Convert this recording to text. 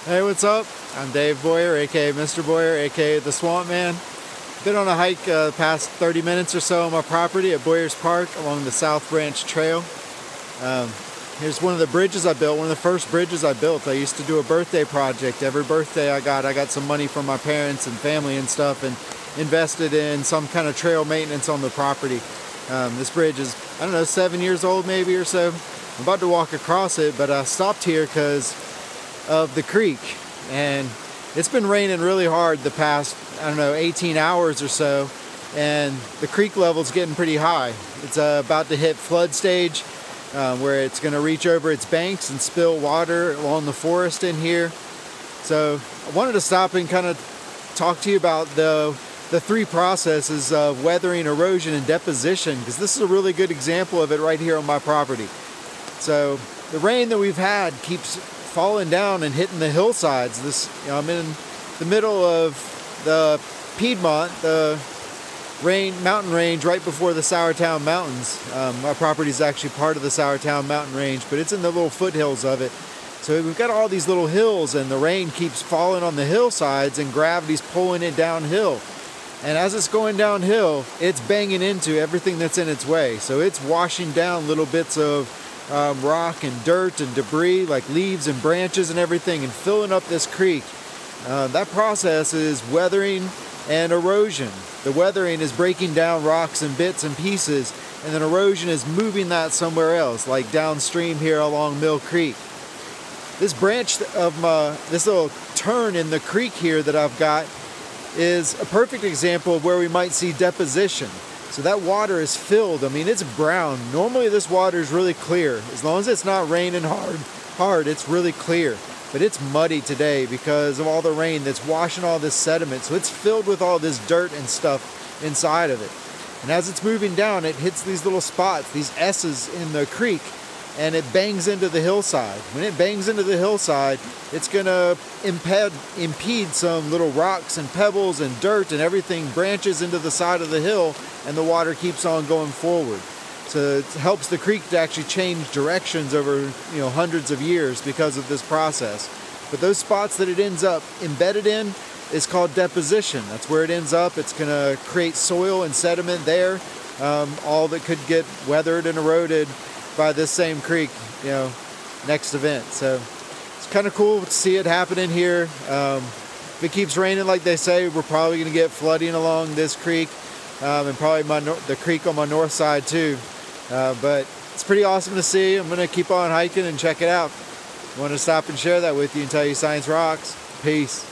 Hey, what's up? I'm Dave Boyer, aka Mr. Boyer, aka the Swamp Man. Been on a hike the past 30 minutes or so on my property at Boyers Park along the South Branch Trail. Here's one of the bridges I built, one of the first bridges I built. I used to do a birthday project. Every birthday I got some money from my parents and family and stuff and invested in some kind of trail maintenance on the property. This bridge is, I don't know, 7 years old maybe or so. I'm about to walk across it, but I stopped here because of the creek, and it's been raining really hard the past, I don't know, 18 hours or so, and the creek level's getting pretty high. It's about to hit flood stage, where it's going to reach over its banks and spill water along the forest in here. So I wanted to stop and kind of talk to you about the three processes of weathering, erosion, and deposition, because this is a really good example of it right here on my property. So the rain that we've had keeps falling down and hitting the hillsides. I'm in the middle of the Piedmont, the mountain range right before the Sourtown Mountains. My property is actually part of the Sourtown Mountain Range, but it's in the little foothills of it. So we've got all these little hills, and the rain keeps falling on the hillsides, and gravity's pulling it downhill. And as it's going downhill, it's banging into everything that's in its way. So it's washing down little bits of rock and dirt and debris like leaves and branches and everything, and filling up this creek. That process is weathering and erosion. The weathering is breaking down rocks and bits and pieces, and then erosion is moving that somewhere else, like downstream here along Mill Creek. This branch of this little turn in the creek here that I've got is a perfect example of where we might see deposition. So that water is filled. I mean, it's brown. Normally this water is really clear. As long as it's not raining hard, it's really clear. But it's muddy today because of all the rain that's washing all this sediment. So it's filled with all this dirt and stuff inside of it. And as it's moving down, it hits these little spots, these S's in the creek, and it bangs into the hillside. When it bangs into the hillside, it's gonna impede some little rocks and pebbles and dirt and everything, branches into the side of the hill, and the water keeps on going forward. So it helps the creek to actually change directions over, hundreds of years because of this process. But those spots that it ends up embedded in is called deposition. That's where it ends up. It's gonna create soil and sediment there, all that could get weathered and eroded by this same creek, next event. So it's kind of cool to see it happening here. If it keeps raining like they say, we're probably going to get flooding along this creek, and probably the creek on my north side too. But it's pretty awesome to see. I'm going to keep on hiking and check it out. I want to stop and share that with you and tell you science rocks. Peace.